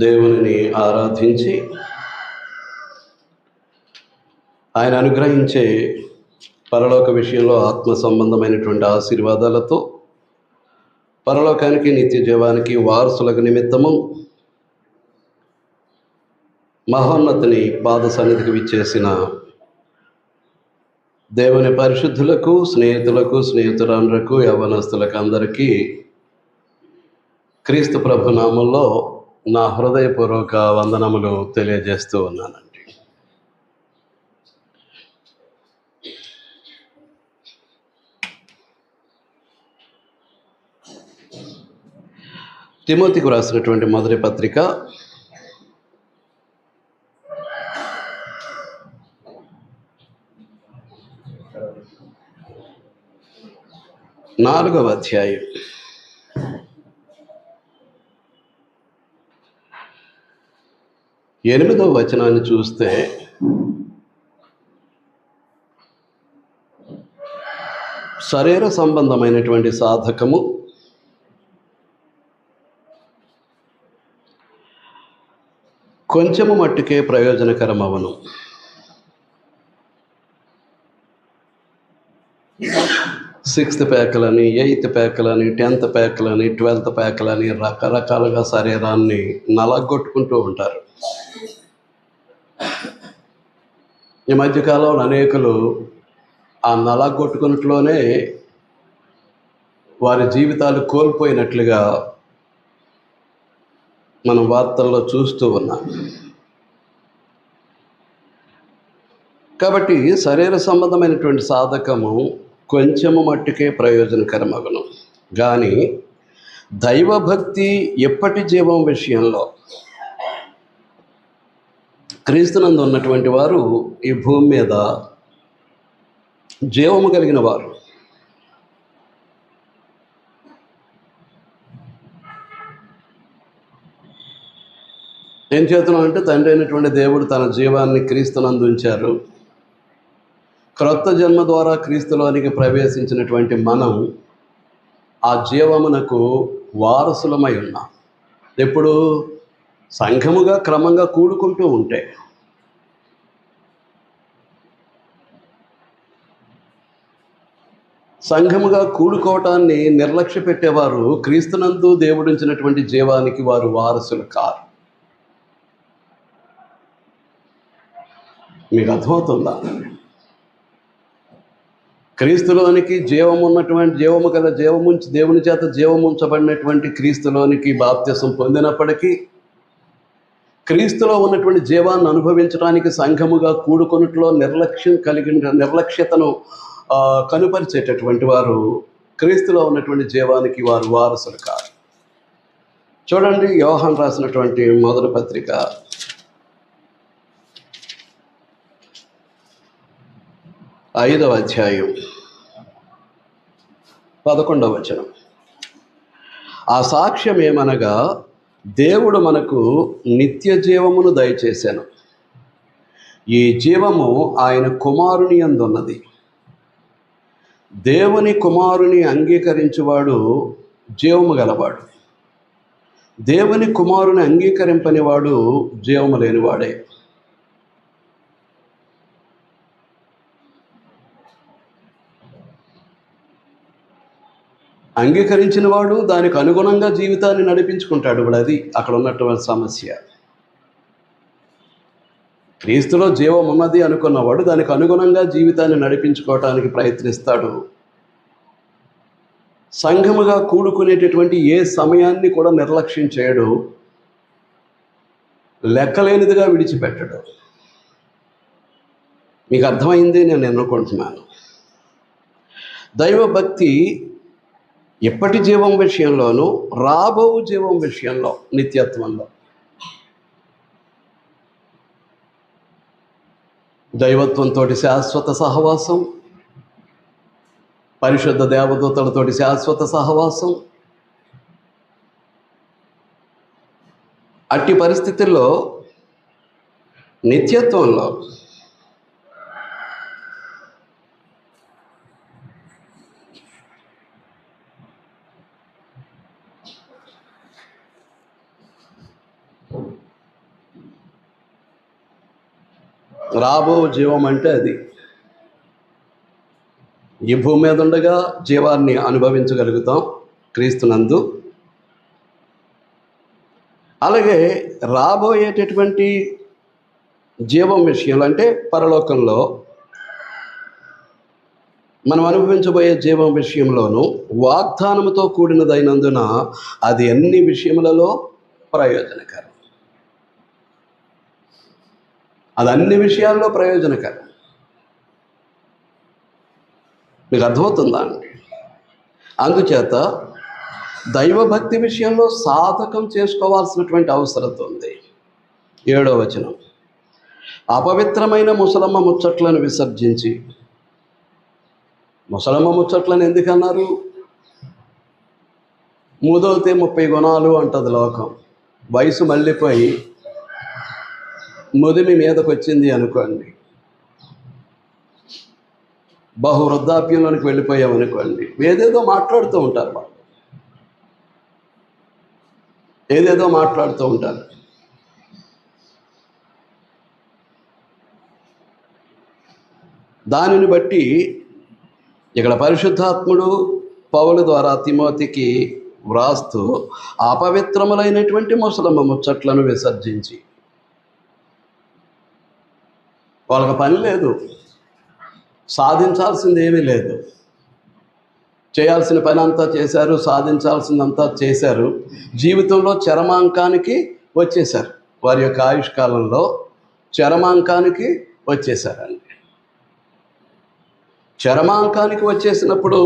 దేవునిని ఆరాధించి ఆయన అనుగ్రహించే పరలోక విషయంలో ఆత్మ సంబంధమైనటువంటి ఆశీర్వాదాలతో పరలోకానికి నిత్య జీవానికి వారసులకు నిమిత్తము మహోన్నతుని పాద సన్నిధికి విచ్చేసిన దేవుని పరిశుద్ధులకు, స్నేహితులకు, స్నేహితురాండ్రకు, యవ్వనస్తులకు అందరికీ క్రీస్తు ప్రభు నామంలో నా హృదయపూర్వక వందనములు తెలియజేస్తూ ఉన్నానండి. తిమోతికి రాసినటువంటి మొదటి పత్రిక 4వ అధ్యాయం 8వ వచనాన్ని చూస్తే, శరీర సంబంధమైనటువంటి సాధకము కొంచెము మట్టుకే ప్రయోజనకరమవను. సిక్స్త్ ప్యాకులని, 8th ప్యాకులని, 10th ప్యాకులని, 12th ప్యాకులని రకరకాలుగా శరీరాన్ని నలగొట్టుకుంటూ ఉంటారు. ఈ మధ్యకాలంలో అనేకులు ఆ నలగొట్టుకున్నట్లోనే వారి జీవితాలు కోల్పోయినట్లుగా మనం వార్తల్లో చూస్తూ ఉన్నాం. కాబట్టి శరీర సంబంధమైనటువంటి సాధకము కొంచెము మట్టుకే ప్రయోజనకరమగును, కానీ దైవభక్తి ఎప్పటి జీవం విషయంలో క్రీస్తునందు ఉన్నటువంటి వారు ఈ భూమి మీద జీవము కలిగిన వారు. ఏం చేస్తున్నాం అంటే, తండ్రి అయినటువంటి దేవుడు తన జీవాన్ని క్రీస్తునందు ఉంచారు. క్రొత్త జన్మ ద్వారా క్రీస్తులోనికి ప్రవేశించినటువంటి మనం ఆ జీవమునకు వారసులమై ఉన్నాం. ఎప్పుడు? సంఘముగా క్రమంగా కూడుకుంటూ ఉంటే. సంఘముగా కూడుకోవటాన్ని నిర్లక్ష్య పెట్టేవారు క్రీస్తునందు దేవుడించినటువంటి జీవానికి వారు వారసులు కారు. మీకు అర్థమవుతుందా? క్రీస్తులోనికి దేవుని చేత జీవముంచబడినటువంటి క్రీస్తులోనికి బాప్తిసం పొందినప్పటికీ క్రీస్తులో ఉన్నటువంటి జీవాన్ని అనుభవించడానికి సంఘముగా కూడుకొనుట్లో నిర్లక్ష్యతను కనుపరిచేటటువంటి వారు క్రీస్తులో ఉన్నటువంటి జీవానికి వారు వారసులు కాదు. చూడండి, యోహాను రాసినటువంటి మొదటి పత్రిక 5వ అధ్యాయం 11వ వచనం. ఆ సాక్ష్యం ఏమనగా, దేవుడు మనకు నిత్య జీవమును దయచేశాను. ఈ జీవము ఆయన కుమారుని యందు ఉన్నది. దేవుని కుమారుని అంగీకరించువాడు జీవము గలవాడు. దేవుని కుమారుని అంగీకరింపనివాడు జీవము లేనివాడే. అంగీకరించిన వాడు దానికి అనుగుణంగా జీవితాన్ని నడిపించుకుంటాడు. ఇప్పుడు అది అక్కడ ఉన్నటువంటి సమస్య. క్రీస్తులో జీవం ఉన్నది అనుకున్నవాడు దానికి అనుగుణంగా జీవితాన్ని నడిపించుకోవటానికి ప్రయత్నిస్తాడు. సంఘముగా కూడుకునేటటువంటి ఏ సమయాన్ని కూడా నిర్లక్ష్యం చేయడు, లెక్కలేనిదిగా విడిచిపెట్టడు. మీకు అర్థమైంది నేను అనుకుంటున్నాను. దైవభక్తి ఎప్పటి జీవం విషయంలోనూ, రాబో జీవం విషయంలో, నిత్యత్వంలో దైవత్వంతో శాశ్వత సహవాసం, పరిశుద్ధ దేవదూతలతోటి శాశ్వత సహవాసం. అట్టి పరిస్థితుల్లో నిత్యత్వంలో రాబో జీవం అంటే అది. ఈ భూమి మీద ఉండగా జీవాన్ని అనుభవించగలుగుతాం క్రీస్తునందు. అలాగే రాబోయేటటువంటి జీవం విషయంలో అంటే పరలోకంలో మనం అనుభవించబోయే జీవం విషయంలోనూ వాగ్దానముతో కూడినదైనందున అది అన్ని విషయములలో ప్రయోజనకరం. అది అన్ని విషయాల్లో ప్రయోజనకరం. మీకు అర్థమవుతుందా అండి? అందుచేత దైవభక్తి విషయంలో సాధకం చేసుకోవాల్సినటువంటి అవసరం ఉంది. 7వ వచనం, అపవిత్రమైన ముసలమ్మ ముచ్చట్లను విసర్జించి. ముసలమ్మ ముచ్చట్లను ఎందుకన్నారు? మూదోతే 30 గుణాలు అంటది లోకం. వయసు మళ్ళీపోయి ముదిమి మీదకు వచ్చింది అనుకోండి, బహు వృద్ధాప్యంలోనికి వెళ్ళిపోయామనుకోండి, ఏదేదో మాట్లాడుతూ ఉంటారు వాళ్ళు, ఏదేదో మాట్లాడుతూ ఉంటారు. దానిని బట్టి ఇక్కడ పరిశుద్ధాత్ముడు పౌలు ద్వారా తిమోతికి వ్రాస్తూ అపవిత్రములైనటువంటి ముసలమ్మ ముచ్చట్లను విసర్జించి. వాళ్ళకి పని లేదు, సాధించాల్సింది ఏమీ లేదు. చేయాల్సిన పని అంతా చేశారు, సాధించాల్సిందంతా చేశారు. జీవితంలో చరమాంకానికి వచ్చేశారు. వారి యొక్క ఆయుష్కాలంలో చరమాంకానికి వచ్చేసారండి. చరమాంకానికి వచ్చేసినప్పుడు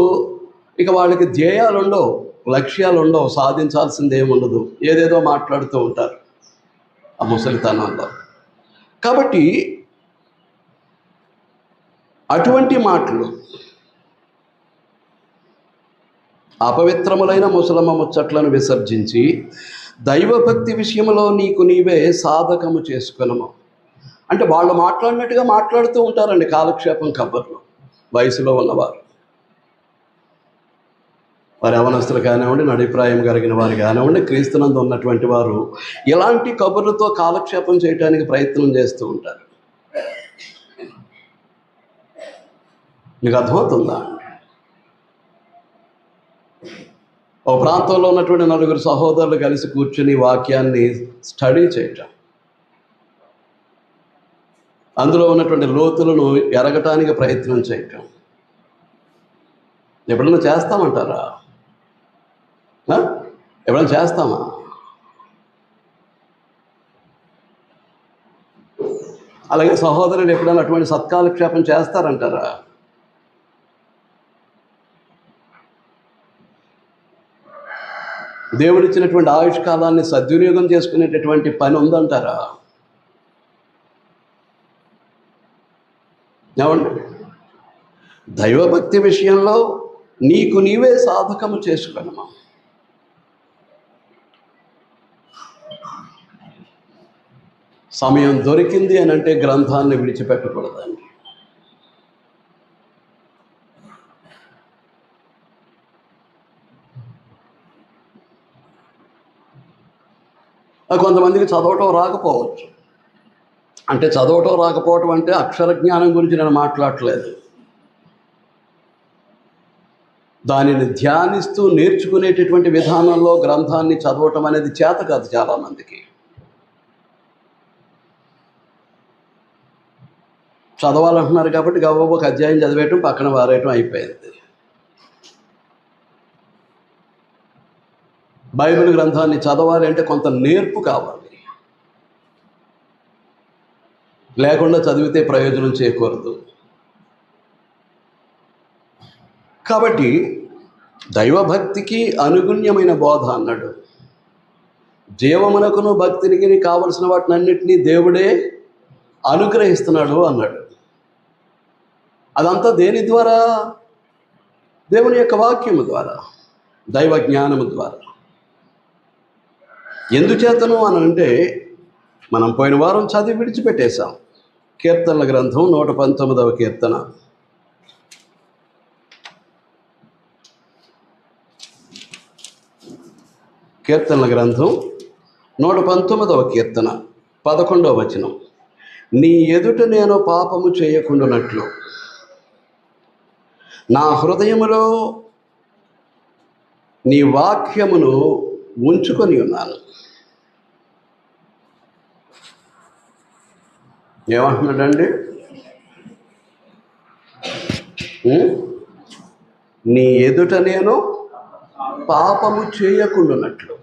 ఇక వాళ్ళకి ధ్యేయాలు ఉండవు, లక్ష్యాలు ఉండవు, సాధించాల్సింది ఏముండదు. ఏదేదో మాట్లాడుతూ ఉంటారు ఆ ముసలితనంలో. కాబట్టి అటువంటి మాటలు, అపవిత్రములైన ముసలమ్మ ముచ్చట్లను విసర్జించి దైవభక్తి విషయంలో నీకు నీవే సాధకము చేసుకునము. అంటే వాళ్ళు మాట్లాడినట్టుగా మాట్లాడుతూ ఉంటారండి కాలక్షేపం కబుర్లు. వయసులో ఉన్నవారు, వారి యవనస్తులు కానివ్వండి, నడిప్రాయం కలిగిన వారు కానివ్వండి, క్రీస్తునందు ఉన్నటువంటి వారు ఇలాంటి కబుర్లతో కాలక్షేపం చేయడానికి ప్రయత్నం చేస్తూ ఉంటారు. మీకు అర్థమవుతుందా? ఓ ప్రాంతంలో ఉన్నటువంటి 4 సహోదరులు కలిసి కూర్చుని వాక్యాన్ని స్టడీ చేయటం, అందులో ఉన్నటువంటి లోతులను ఎరగటానికి ప్రయత్నం చేయటం ఎప్పుడన్నా చేస్తామంటారా? ఎప్పుడన్నా చేస్తామా? అలాగే సహోదరులు ఎప్పుడైనా అటువంటి సత్కాలక్షేపం చేస్తారంటారా? దేవుడిచ్చినటువంటి ఆయుష్కాలాన్ని సద్వినియోగం చేసుకునేటటువంటి పని ఉందంటారా? ఏమండి? దైవభక్తి విషయంలో నీకు నీవే సాధకము చేసుకున్నామా. సమయం దొరికింది అని అంటే గ్రంథాన్ని విడిచిపెట్టకూడదండి. కొంతమందికి చదవటం రాకపోవచ్చు. అంటే చదవటం రాకపోవటం అంటే అక్షర జ్ఞానం గురించి నేను మాట్లాడట్లేదు. దానిని ధ్యానిస్తూ నేర్చుకునేటటువంటి విధానంలో గ్రంథాన్ని చదవటం అనేది చేత కాదు చాలామందికి. చదవాలంటున్నారు కాబట్టి గవ్వ ఒక అధ్యాయం చదివేయటం, పక్కన వారేయటం అయిపోయింది. బైబిల్ గ్రంథాన్ని చదవాలి అంటే కొంత నేర్పు కావాలి, లేకుండా చదివితే ప్రయోజనం చేకూరదు. కాబట్టి దైవభక్తికి అనుగుణ్యమైన బోధ అన్నాడు. జీవమునకును భక్తికి కావలసిన వాటినన్నింటినీ దేవుడే అనుగ్రహిస్తున్నాడు అన్నాడు. అదంతా దేని ద్వారా? దేవుని యొక్క వాక్యము ద్వారా, దైవ జ్ఞానము ద్వారా. ఎందుచేతను అని అంటే మనం పోయిన వారం చదివి విడిచిపెట్టేశాం. కీర్తనల గ్రంథం 119వ కీర్తన. కీర్తనల గ్రంథం 119వ కీర్తన 11వ వచనం. నీ ఎదుట నేను పాపము చేయకుండానట్లు నా హృదయములో నీ వాక్యమును ఉంచుకొని ఉన్నాను. ఏమంటున్నాడండి? నీ ఎదుట నేను పాపము చేయకుండానట్లు.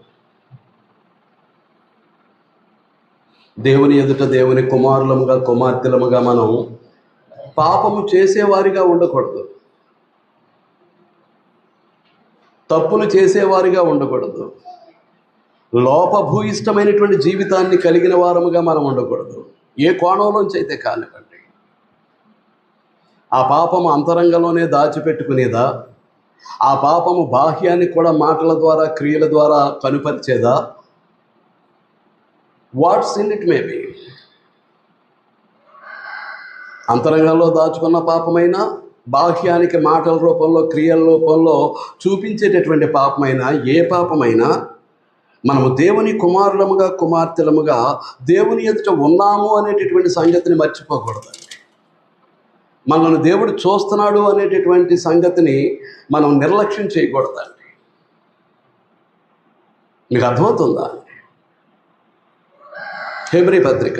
దేవుని ఎదుట దేవుని కుమారులముగా కుమార్తెలముగా మనం పాపము చేసేవారిగా ఉండకూడదు, తప్పులు చేసేవారిగా ఉండకూడదు, లోపభూయిష్టమైనటువంటి జీవితాన్ని కలిగిన వారముగా మనం ఉండకూడదు. ఏ కోణంలోంచి అయితే కానివ్వండి. ఆ పాపము అంతరంగంలోనే దాచిపెట్టుకునేదా? ఆ పాపము బాహ్యాన్ని కూడా మాటల ద్వారా క్రియల ద్వారా కనుపరిచేదా? What sin it may be. అంతరంగంలో దాచుకున్న పాపమైనా, బాహ్యానికి మాటల రూపంలో క్రియల రూపంలో చూపించేటటువంటి పాపమైనా, ఏ పాపమైనా మనము దేవుని కుమారులముగా కుమార్తెలముగా దేవుని ఎదుట ఉన్నాము అనేటటువంటి సంగతిని మర్చిపోకూడదండి. మనల్ని దేవుడు చూస్తున్నాడు అనేటటువంటి సంగతిని మనం నిర్లక్ష్యం చేయకూడదండి. మీకు అర్థమవుతుందా? హెబ్రీ పత్రిక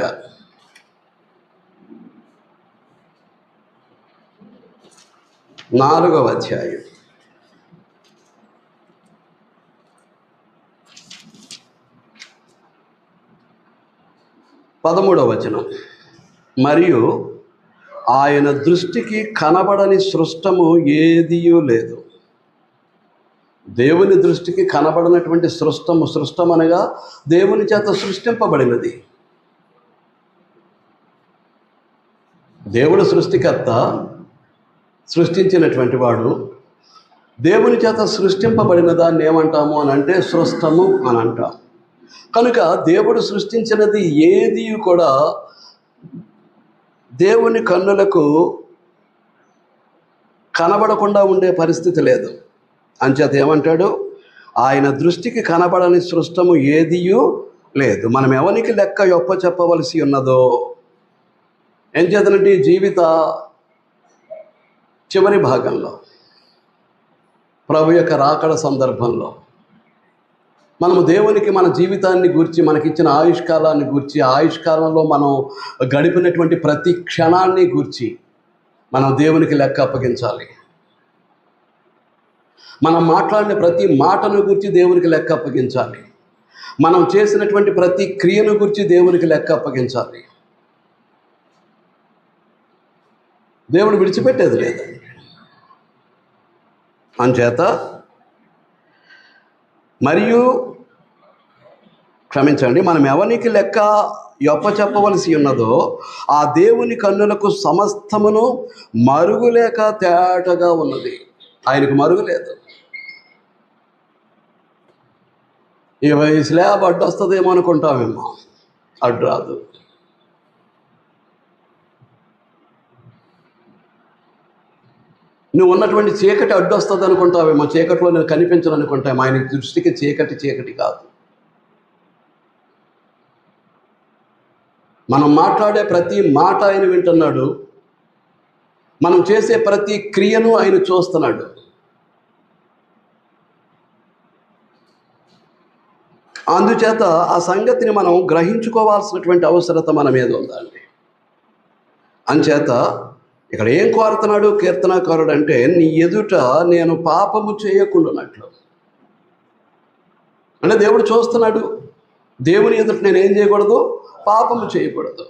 4వ అధ్యాయం 13వ వచనం. మరియు ఆయన దృష్టికి కనబడని సృష్టము ఏదియూ లేదు. దేవుని దృష్టికి కనబడినటువంటి సృష్టం అనగా దేవుని చేత సృష్టింపబడినది. దేవుడు సృష్టికర్త, సృష్టించినటువంటి వాడు. దేవుని చేత సృష్టింపబడిన దాన్ని ఏమంటాము అని అంటే సృష్టము అని అంటాం. కనుక దేవుడు సృష్టించినది ఏది కూడా దేవుని కన్నులకు కనబడకుండా ఉండే పరిస్థితి లేదు. అంచేత ఏమంటాడు? ఆయన దృష్టికి కనబడని సృష్టము ఏదియూ లేదు. మనం ఎవరికి లెక్క చెప్పవలసి ఉన్నదో, ఏం చేతనంటే జీవిత చివరి భాగంలో ప్రభు యొక్క రాకడ సందర్భంలో మనము దేవునికి మన జీవితాన్ని గూర్చి, మనకిచ్చిన ఆయుష్కాలాన్ని గూర్చి, ఆయుష్కాలంలో మనం గడిపినటువంటి ప్రతి క్షణాన్ని గూర్చి మనం దేవునికి లెక్క అప్పగించాలి. మనం మాట్లాడిన ప్రతి మాటను గురించి దేవునికి లెక్క అప్పగించాలి. మనం చేసినటువంటి ప్రతి క్రియను గురించి దేవునికి లెక్క అప్పగించాలి. దేవుడు విడిచిపెట్టేది లేదండి. అంచేత మరియు క్షమించండి, మనం ఎవరికి లెక్క చెప్పవలసి ఉన్నదో ఆ దేవుని కన్నులకు సమస్తమును మరుగులేక తేటగా ఉన్నది. ఆయనకు మరుగులేదు. ఈ స్లాబ్ అడ్డు వస్తుందేమో అనుకుంటామేమో, అడ్డు రాదు. నువ్వు ఉన్నటువంటి చీకటి అడ్డు వస్తుంది అనుకుంటావేమో, చీకటిలో నేను కనిపించను అనుకుంటాము. ఆయన దృష్టికి చీకటి కాదు. మనం మాట్లాడే ప్రతి మాట ఆయన వింటున్నాడు. మనం చేసే ప్రతి క్రియను ఆయన చూస్తున్నాడు. అందుచేత ఆ సంగతిని మనం గ్రహించుకోవాల్సినటువంటి అవసరత మన మీద ఉందండి. అంచేత ఇక్కడ ఏం కోరుతున్నాడు కీర్తనాకారుడు అంటే, నీ ఎదుట నేను పాపము చేయకుండానట్లు. అంటే దేవుడు చూస్తున్నాడు. దేవుని ఎదుట నేను ఏం చేయకూడదు? పాపము చేయకూడదు.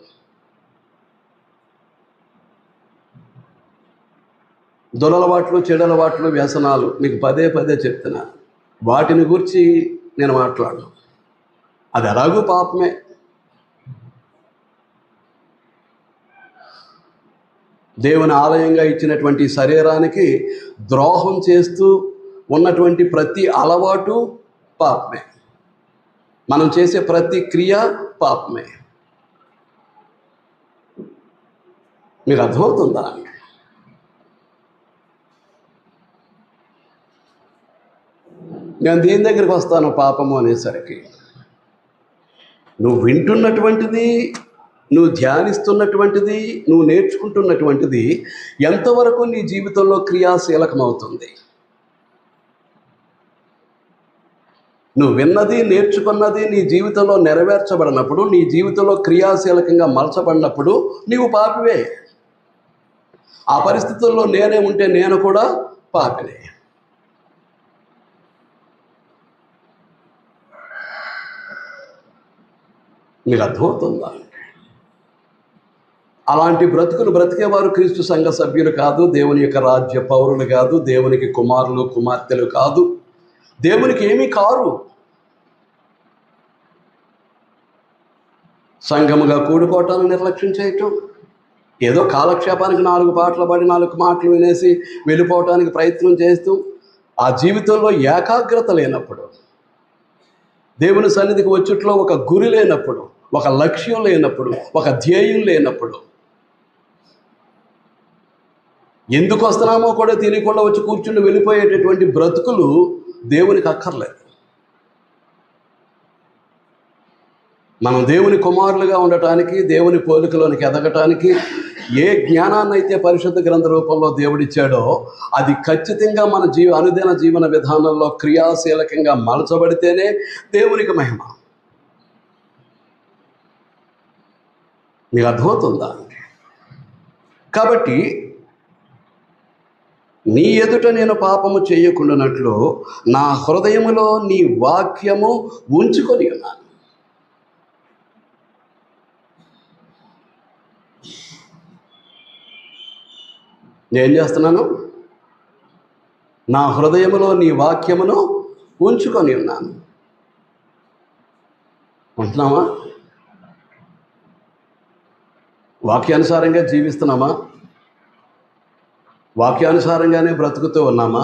దురలవాట్లు, చెడలవాట్లు, వ్యసనాలు మీకు పదే చెప్తున్నా. వాటిని గురించి నేను మాట్లాడను. అది ఎలాగూ పాపమే. దేవుని ఆలయంగా ఇచ్చినటువంటి శరీరానికి ద్రోహం చేస్తూ ఉన్నటువంటి ప్రతి అలవాటు పాపమే. మనం చేసే ప్రతి క్రియ పాపమే. మీకు అర్థమవుతుందా? నేను దీని దగ్గరికి వస్తాను. పాపము అనేసరికి నువ్వు వింటున్నటువంటిది నువ్వు ధ్యానిస్తున్నటువంటిది, నువ్వు నేర్చుకుంటున్నటువంటిది ఎంతవరకు నీ జీవితంలో క్రియాశీలకమవుతుంది? నువ్వు విన్నది, నేర్చుకున్నది నీ జీవితంలో నెరవేర్చబడినప్పుడు, నీ జీవితంలో క్రియాశీలకంగా మలచబడినప్పుడు నీవు పాపివే. ఆ పరిస్థితుల్లో నేనే ఉంటే నేను కూడా పాపినే. మీకు అర్థమవుతుందా? అలాంటి బ్రతుకులు బ్రతికేవారు క్రీస్తు సంఘ సభ్యులు కాదు, దేవుని యొక్క రాజ్య పౌరులు కాదు, దేవునికి కుమారులు కుమార్తెలు కాదు, దేవునికి ఏమీ కారు. సంఘముగా కూడుకోవటాన్ని నిర్లక్ష్యం చేయటం, ఏదో కాలక్షేపానికి 4 పాటలు పాడి 4 మాటలు వినేసి వెళ్ళిపోవటానికి ప్రయత్నం చేస్తూ, ఆ జీవితంలో ఏకాగ్రత లేనప్పుడు, దేవుని సన్నిధికి వచ్చుట్లో ఒక గురి లేనప్పుడు, ఒక లక్ష్యం లేనప్పుడు, ఒక ధ్యేయం లేనప్పుడు, ఎందుకు వస్తున్నామో కూడా తెలియకుండా వచ్చి కూర్చుని వెళ్ళిపోయేటటువంటి బ్రతుకులు దేవునికి అక్కర్లేదు. మనం దేవుని కుమారులుగా ఉండటానికి, దేవుని పోలికలోనికి ఎదగటానికి ఏ జ్ఞానాన్ని అయితే పరిశుద్ధ గ్రంథ రూపంలో దేవుడిచ్చాడో అది ఖచ్చితంగా మన అనుదిన జీవన విధానంలో క్రియాశీలకంగా మలచబడితేనే దేవునికి మహిమ. మీకు అర్థమవుతుందా? కాబట్టి నీ ఎదుట నేను పాపము చేయకుండానట్లు నా హృదయములో నీ వాక్యము ఉంచుకొని ఉన్నాను. నేను చేస్తున్నాను, నా హృదయములో నీ వాక్యమును ఉంచుకొని ఉన్నాను. ఉంటున్నామా? వాక్యానుసారంగా జీవిస్తున్నామా? వాక్యానుసారంగానే బ్రతుకుతూ ఉన్నామా?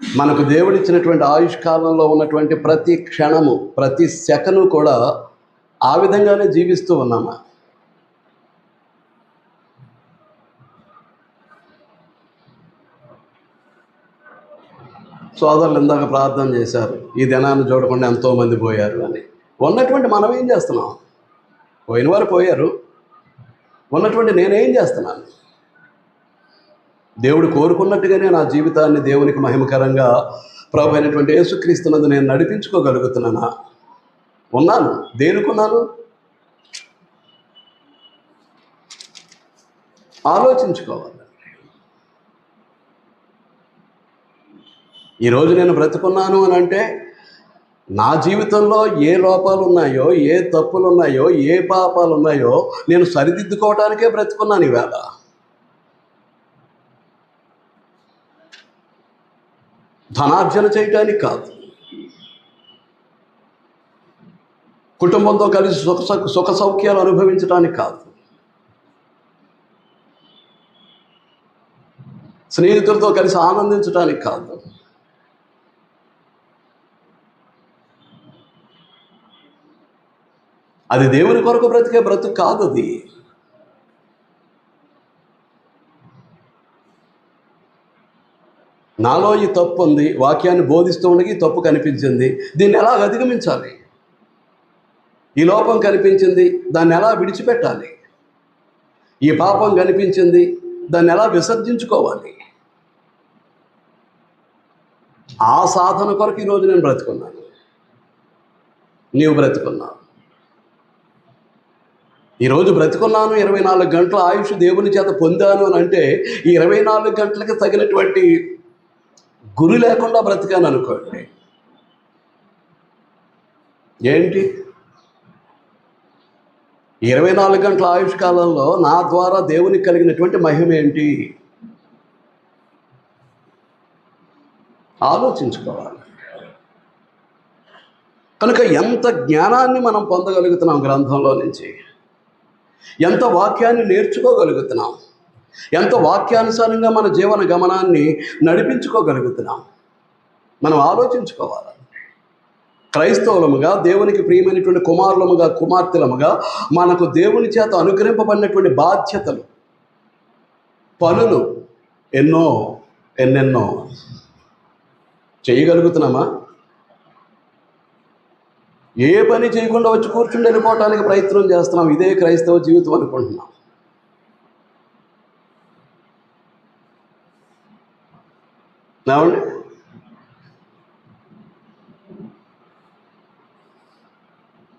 మనకు దేవుడిచ్చినటువంటి ఆయుష్కాలంలో ఉన్నటువంటి ప్రతి క్షణము, ప్రతి సెకను కూడా ఆ విధంగానే జీవిస్తూ ఉన్నామా? సోదరులు ఇందాక ప్రార్థన చేశారు, ఈ దినాన్ని చూడకుండా ఎంతోమంది పోయారు అని. ఉన్నటువంటి మనం ఏం చేస్తున్నాం? పోయిన వారు పోయారు, ఉన్నటువంటి నేనేం చేస్తున్నాను? దేవుడు కోరుకున్నట్టుగానే నా జీవితాన్ని దేవునికి మహిమకరంగా ప్రభు అయినటువంటి యేసుక్రీస్తునందు నేను నడిపించుకోగలుగుతున్నానా? ఉన్నాను. దేనికున్నాను? ఆలోచించుకోవాలి. ఈరోజు నేను బ్రతుకున్నాను అని అంటే నా జీవితంలో ఏ లోపాలు ఉన్నాయో, ఏ తప్పులు ఉన్నాయో, ఏ పాపాలు ఉన్నాయో నేను సరిదిద్దుకోవడానికే బ్రతుకున్నాను ఈవేళ. ధనార్జన చేయటానికి కాదు, కుటుంబంతో కలిసి సుఖ సౌఖ్యాలు అనుభవించడానికి కాదు, స్నేహితులతో కలిసి ఆనందించడానికి కాదు, అది దేవుని కొరకు బ్రతికే బ్రతుకు కాదు. అది నాలో ఈ తప్పు ఉంది, వాక్యాన్ని బోధిస్తూ ఉండగా ఈ తప్పు కనిపించింది, దీన్ని ఎలా అధిగమించాలి? ఈ లోపం కనిపించింది, దాన్ని ఎలా విడిచిపెట్టాలి? ఈ పాపం కనిపించింది, దాన్ని ఎలా విసర్జించుకోవాలి? ఆ సాధన కొరకు ఈరోజు నేను బ్రతుకున్నాను, నీవు బ్రతుకున్నావు. ఈరోజు బ్రతుకున్నాను, 24 గంటల ఆయుష్ దేవుని చేత పొందాను అని అంటే ఈ 24 గంటలకి తగినటువంటి గురి లేకుండా బ్రతికాను అనుకోండి. ఏంటి 24 గంటల ఆయుష్ కాలంలో నా ద్వారా దేవునికి కలిగినటువంటి మహిమ ఏంటి? ఆలోచించుకోవాలి. కనుక ఎంత జ్ఞానాన్ని మనం పొందగలుగుతున్నాం గ్రంథంలో నుంచి, ఎంత వాక్యాన్ని నేర్చుకోగలుగుతున్నాం, ఎంత వాక్యానుసారంగా మన జీవన గమనాన్ని నడిపించుకోగలుగుతున్నాం, మనం ఆలోచించుకోవాలి. క్రైస్తవులముగా, దేవునికి ప్రియమైనటువంటి కుమారులముగా, కుమార్తెలముగా మనకు దేవుని చేత అనుగ్రహింపబడినటువంటి బాధ్యతలు, పనులు ఎన్నెన్నో చేయగలుగుతున్నామా? ఏ పని చేయకుండా వచ్చి కూర్చుని వెళ్ళిపోవటానికి ప్రయత్నం చేస్తున్నాం. ఇదే క్రైస్తవ జీవితం అనుకుంటున్నాం. ఏమండి?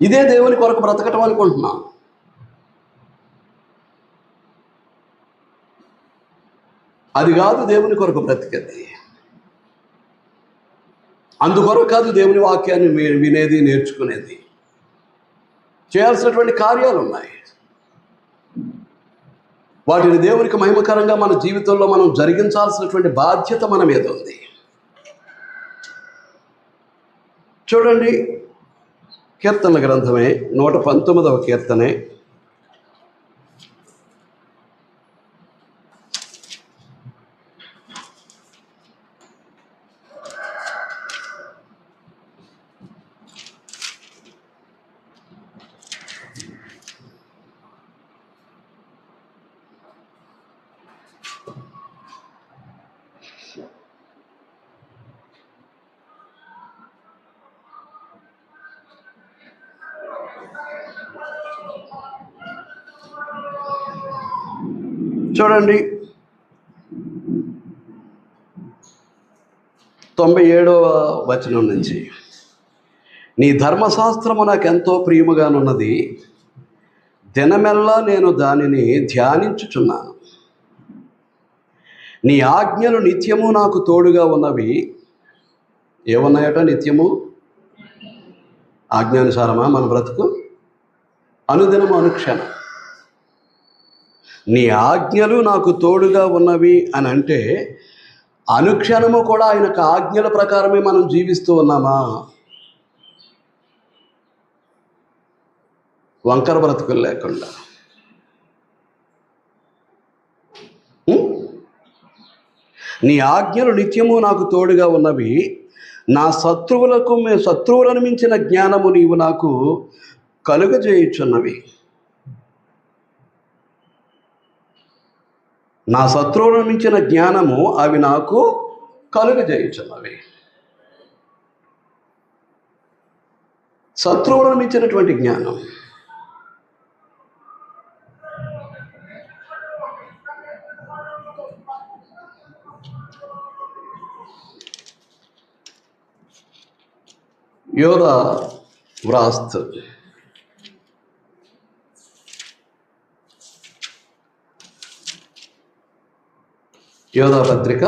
ఇదే దేవుని కొరకు బ్రతకటం అనుకుంటున్నాం. అది కాదు దేవుని కొరకు బ్రతికేది. అందుకొరకు కాదు దేవుని వాక్యాన్ని వినేది, నేర్చుకునేది. చేయాల్సినటువంటి కార్యాలు ఉన్నాయి. వాటిని దేవునికి మహిమకరంగా మన జీవితంలో మనం జరిగించాల్సినటువంటి బాధ్యత మన మీద ఉంది. చూడండి, కీర్తనల గ్రంథమే 119వ కీర్తనే 97వ వచనం నుంచి, నీ ధర్మశాస్త్రము నాకెంతో ప్రియముగానున్నది, దినమెల్లా నేను దానిని ధ్యానించుచున్నాను. నీ ఆజ్ఞలు నిత్యము నాకు తోడుగా ఉన్నవి. ఏమున్నాయట? నిత్యము ఆజ్ఞానుసారమా మన బ్రతుకు? అనుదినము, అనుక్షణం. నీ ఆజ్ఞలు నాకు తోడుగా ఉన్నవి అని అంటే అనుక్షణము కూడా ఆయన ఆజ్ఞల ప్రకారమే మనం జీవిస్తూ ఉన్నామా? వంకర బ్రతుకులు లేకుండా. నీ ఆజ్ఞలు నిత్యము నాకు తోడుగా ఉన్నవి, నా శత్రువులను మించిన జ్ఞానము నీవు నాకు కలుగజేయుచున్నవి. నా శత్రువులను మించిన జ్ఞానము అవి నాకు కలుగజేయుచున్నవి. శత్రువులను మించినటువంటి జ్ఞానం. యోధ వ్రాస్తు యోధా పత్రిక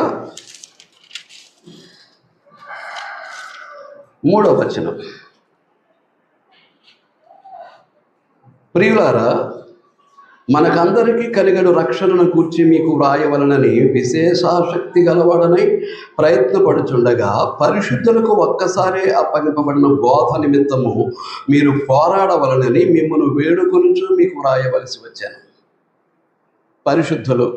3వ వచనం, ప్రియులారా, మనకందరికీ కలిగడు రక్షణను కూర్చి మీకు వ్రాయవలనని విశేషాశక్తి గలవాడనై ప్రయత్నపడుచుండగా పరిశుద్ధులకు ఒక్కసారే అప్పగింపబడిన బోధ నిమిత్తము మీరు పోరాడవలనని మిమ్మల్ని వేడుకొనుచు మీకు వ్రాయవలసి వచ్చాను. పరిశుద్ధులు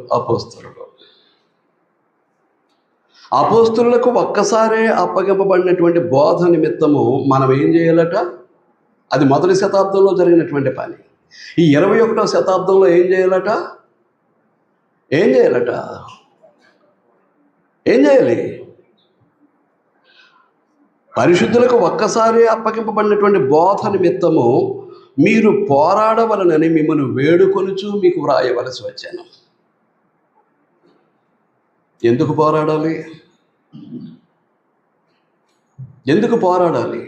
అపోస్తులకు ఒక్కసారే అప్పగింపబడినటువంటి బోధ నిమిత్తము మనం ఏం చేయాలట? అది మొదటి శతాబ్దంలో జరిగినటువంటి పని. ఈ 21వ శతాబ్దంలో ఏం చేయాలి? పరిశుద్ధులకు ఒక్కసారి అప్పగింపబడినటువంటి బోధ నిమిత్తము మీరు పోరాడవలనని మిమ్మల్ని వేడుకొనుచు మీకు వ్రాయవలసి వచ్చాను. ఎందుకు పోరాడాలి? ఎందుకు పోరాడాలి?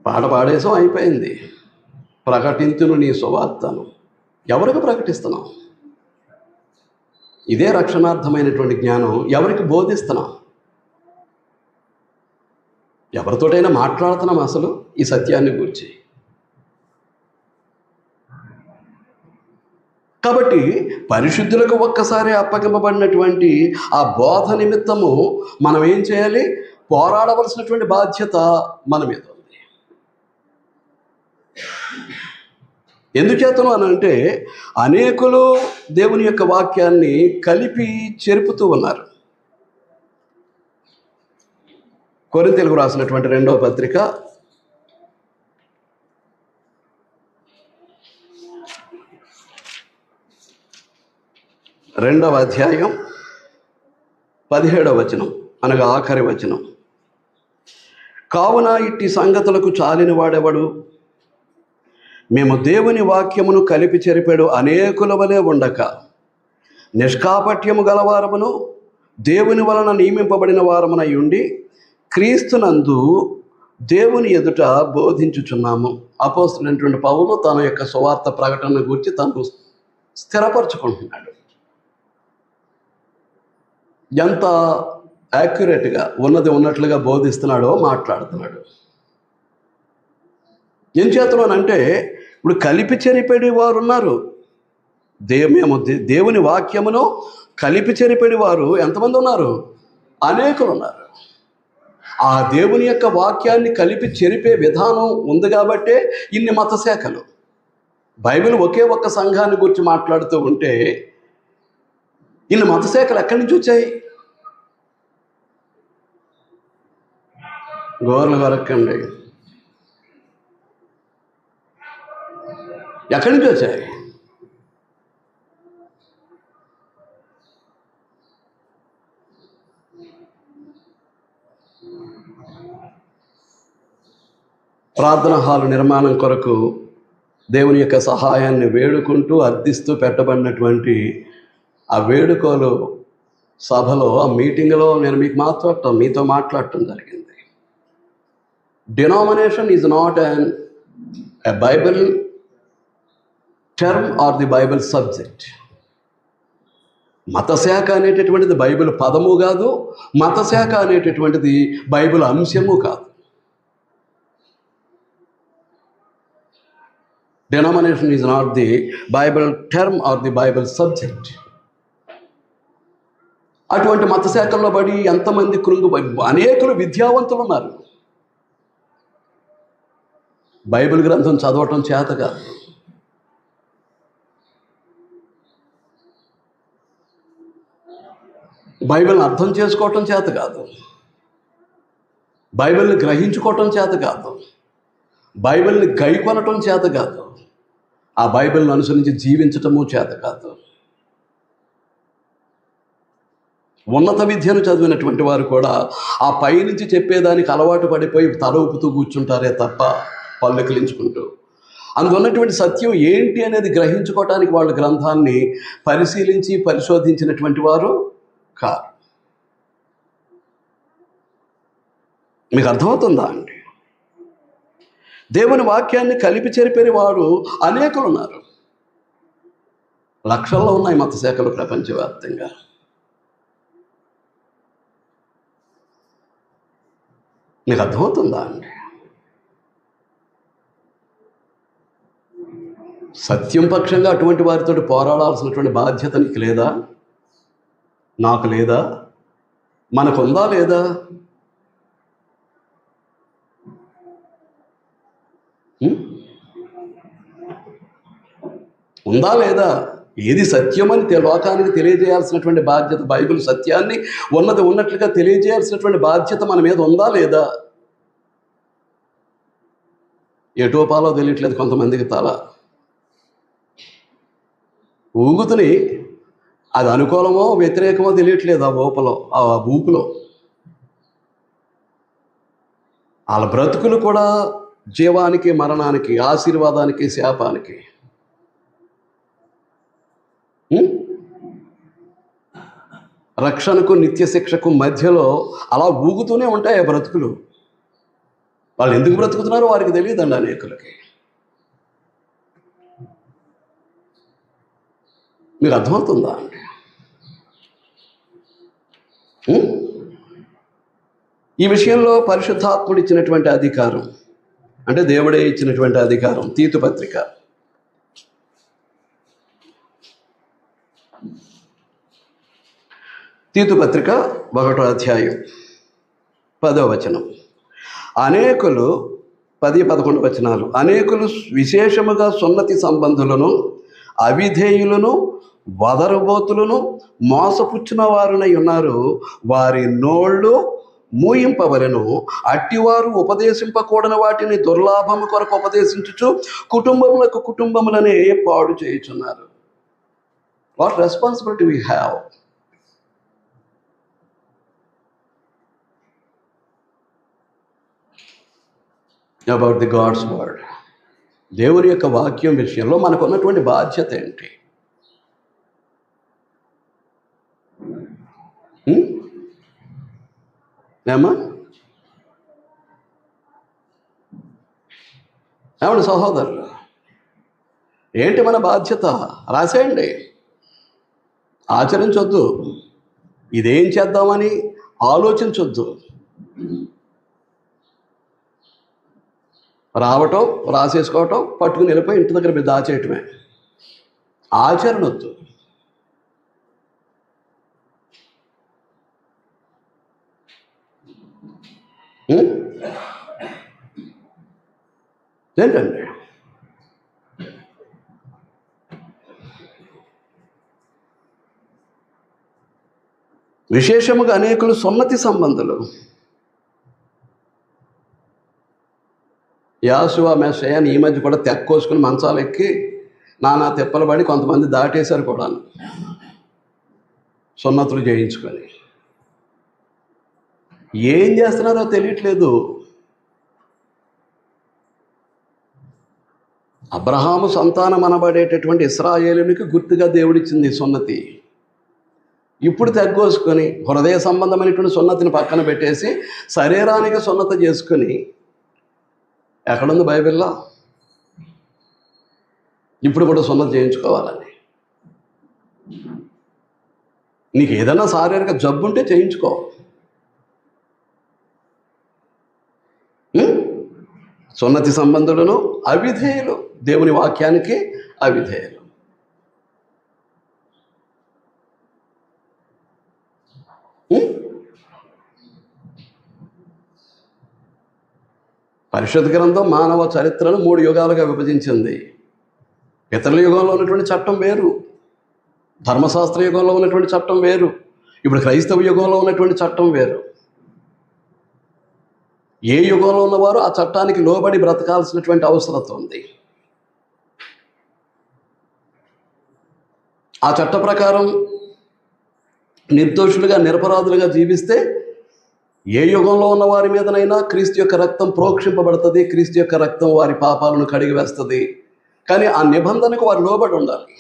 పాట పాడేసం, అయిపోయింది. ప్రకటించును నీ సువార్తను. ఎవరికి ప్రకటిస్తున్నాం? ఇదే రక్షణార్థమైనటువంటి జ్ఞానం ఎవరికి బోధిస్తున్నాం? ఎవరితోటైనా మాట్లాడుతున్నాం అసలు ఈ సత్యాన్ని గురించి? కాబట్టి పరిశుద్ధులకు ఒక్కసారి అప్పగింపబడినటువంటి ఆ బోధ నిమిత్తము మనం ఏం చేయాలి? పోరాడవలసినటువంటి బాధ్యత మన మీద ఉంది. ఎందుచేతను అని అంటే అనేకులు దేవుని యొక్క వాక్యాన్ని కలిపి చెరుపుతూ ఉన్నారు. కొరింథీయులకు రాసినటువంటి 2వ పత్రిక 10వ రెండవ అధ్యాయం 17వ వచనం, అనగా ఆఖరి వచనం. కావున ఇట్టి సంగతులకు చాలిన వాడెవడు? మేము దేవుని వాక్యమును కలిపి చెరిపెడు అనేకుల వలె ఉండక నిష్కాపట్యము గలవారమును దేవుని వలన నియమింపబడిన వారమునై ఉండి క్రీస్తునందు దేవుని ఎదుట బోధించుచున్నాము. అపోస్తలుడైనటువంటి పౌలు తన యొక్క సువార్త ప్రకటన గురించి తను స్థిరపరచుకుంటున్నాడు. ఎంత యాక్యురేట్గా ఉన్నది ఉన్నట్లుగా బోధిస్తున్నాడో మాట్లాడుతున్నాడు. ఏం చేస్తున్నానంటే, ఇప్పుడు కలిపి చెరిపెడి వారు ఉన్నారు. మేము దేవుని వాక్యమును కలిపి చెరిపెడి వారు ఎంతమంది ఉన్నారు? అనేకులు ఉన్నారు. ఆ దేవుని యొక్క వాక్యాన్ని కలిపి చెరిపే విధానం ఉంది కాబట్టే ఇన్ని మత శాఖలు. బైబిల్ ఒకే ఒక్క సంఘాన్ని గురించి మాట్లాడుతూ ఉంటే ఇన్ని మత శాఖలు ఎక్కడి నుంచి వచ్చాయి? గోర్ల వరకండి, ఎక్కడి నుంచి వచ్చాయి? ప్రార్థనా హాలు నిర్మాణం కొరకు దేవుని యొక్క సహాయాన్ని వేడుకుంటూ అర్థిస్తూ పెట్టబడినటువంటి ఆ వేడుకలు సభలో, ఆ మీటింగ్లో నేను మీతో మాట్లాడటం జరిగింది. Denomination is not a Bible term or the Bible subject. మతశాఖ అనేటటువంటిది బైబిల్ పదము కాదు, మతశాఖ అనేటటువంటిది బైబిల్ అంశము కాదు. Denomination is not the Bible term or the Bible subject. అటువంటి మత శాఖల్లో పడి ఎంతమంది అనేకులు విద్యావంతులు ఉన్నారు. బైబిల్ గ్రంథం చదవటం చేత కాదు, బైబిల్ని అర్థం చేసుకోవటం చేత కాదు, బైబిల్ని గ్రహించుకోవటం చేత కాదు, బైబిల్ని గైకొనటం చేత కాదు, ఆ బైబిల్ని అనుసరించి జీవించటము చేత కాదు. ఉన్నత విద్యను చదివినటువంటి వారు కూడా ఆ పైనుంచి చెప్పేదానికి అలవాటు పడిపోయి తల ఊపుతూ కూర్చుంటారే తప్ప పల్లెకిలించుకుంటూ అందున్నటువంటి సత్యం ఏంటి అనేది గ్రహించుకోవటానికి వాళ్ళు గ్రంథాన్ని పరిశీలించి పరిశోధించినటువంటి వారు కాదు. మీకు అర్థమవుతుందా అండి? దేవుని వాక్యాన్ని కలిపి చెరిపేరి వారు అనేకులు ఉన్నారు. లక్షల్లో ఉన్నాయి మత శాఖలు ప్రపంచవ్యాప్తంగా. మీకు అర్థమవుతుందా అండి? సత్యం పక్షంగా అటువంటి వారితో పోరాడాల్సినటువంటి బాధ్యత నీకు లేదా? నాకు లేదా? మనకుందా లేదా? ఉందా లేదా? ఏది సత్యమని లోకానికి తెలియజేయాల్సినటువంటి బాధ్యత, బైబిల్ సత్యాన్ని ఉన్నది ఉన్నట్లుగా తెలియజేయాల్సినటువంటి బాధ్యత మన మీద ఉందా లేదా? ఎటో పాలో తెలియట్లేదు కొంతమందికి. తల ఊగుతుని అది అనుకూలమో వ్యతిరేకమో తెలియట్లేదు. ఆ ఊపులో వాళ్ళ బ్రతుకులు కూడా జీవానికి మరణానికి, ఆశీర్వాదానికి శాపానికి. రక్షణకు నిత్య శిక్షకు మధ్యలో అలా ఊగుతూనే ఉంటాయి ఆ బ్రతుకులు. వాళ్ళు ఎందుకు బ్రతుకుతున్నారో వారికి తెలియదండి అనేకులకి. మీకు అర్థమవుతుందా అండి? ఈ విషయంలో పరిశుద్ధాత్ముడు ఇచ్చినటువంటి అధికారం, అంటే దేవుడే ఇచ్చినటువంటి అధికారం. తీతు పత్రిక 1వ అధ్యాయం 10వ వచనం. అనేకులు 10-11 వచనాలు. అనేకులు విశేషముగా సున్నతి సంబంధులను, అవిధేయులను, వదరుబోతులను, మోసపుచ్చిన వారునై ఉన్నారు. వారి నోళ్ళు మూయింపవలెను. అట్టివారు ఉపదేశింపకూడని వాటిని దుర్లాభము కొరకు ఉపదేశించుచు కుటుంబములనే పాడు చేయుచున్నారు. What responsibility we have. About the God's word. దేవుని యొక్క వాక్యం విషయంలో మనకు ఉన్నటువంటి బాధ్యత ఏంటి? ఏమా ఏమండి సహోదరులు, ఏంటి మన బాధ్యత? రాసేయండి. ఆచరించొద్దు, ఇదేం చేద్దామని ఆలోచించొద్దు. రావటం, రాసేసుకోవటం, పట్టుకుని వెళ్ళిపోయి ఇంటి దగ్గర మీద దాచేయటమే. ఆచరణ వద్దు. ఏంటండి విశేషముగా అనేకులు సున్నతి సంబంధులు. యాసువ మెస్సయ్యని ఈ మధ్య కూడా తెక్కోసుకుని మంచాలు ఎక్కి నానా తిప్పలు పడి కొంతమంది దాటేశారు కూడా, సున్నతులు చేయించుకొని. ఏం చేస్తున్నారో తెలియట్లేదు. అబ్రహాము సంతానం అనబడేటటువంటి ఇశ్రాయేలునికి గుర్తుగా దేవుడిచ్చింది సున్నతి. ఇప్పుడు తెగ్గోసుకొని హృదయ సంబంధమైనటువంటి సున్నతిని పక్కన పెట్టేసి శరీరానికి సున్నత చేసుకొని, ఎక్కడుంది బైబిల్లో ఇప్పుడు కూడా సున్నత చేయించుకోవాలని? నీకు ఏదైనా శారీరక జబ్బు ఉంటే చేయించుకో. సున్నతి సంబంధులను అవిధేయులు, దేవుని వాక్యానికి అవిధేయులు. పరిశుద్ధ గ్రంథం మానవ చరిత్రను 3 యుగాలుగా విభజించింది. పితరుల యుగంలో ఉన్నటువంటి చట్టం వేరు, ధర్మశాస్త్ర యుగంలో ఉన్నటువంటి చట్టం వేరు, ఇప్పుడు క్రైస్తవ యుగంలో ఉన్నటువంటి చట్టం వేరు. ఏ యుగంలో ఉన్నవారు ఆ చట్టానికి లోబడి బ్రతకాల్సినటువంటి అవసరం ఉంది. ఆ చట్ట ప్రకారం నిర్దోషులుగా నిరపరాధులుగా జీవిస్తే ఏ యుగంలో ఉన్న వారి మీదనైనా క్రీస్తు యొక్క రక్తం ప్రోక్షింపబడుతుంది, క్రీస్తు యొక్క రక్తం వారి పాపాలను కడిగి వేస్తుంది. కానీ ఆ నిబంధనకు వారు లోబడి ఉండాలి,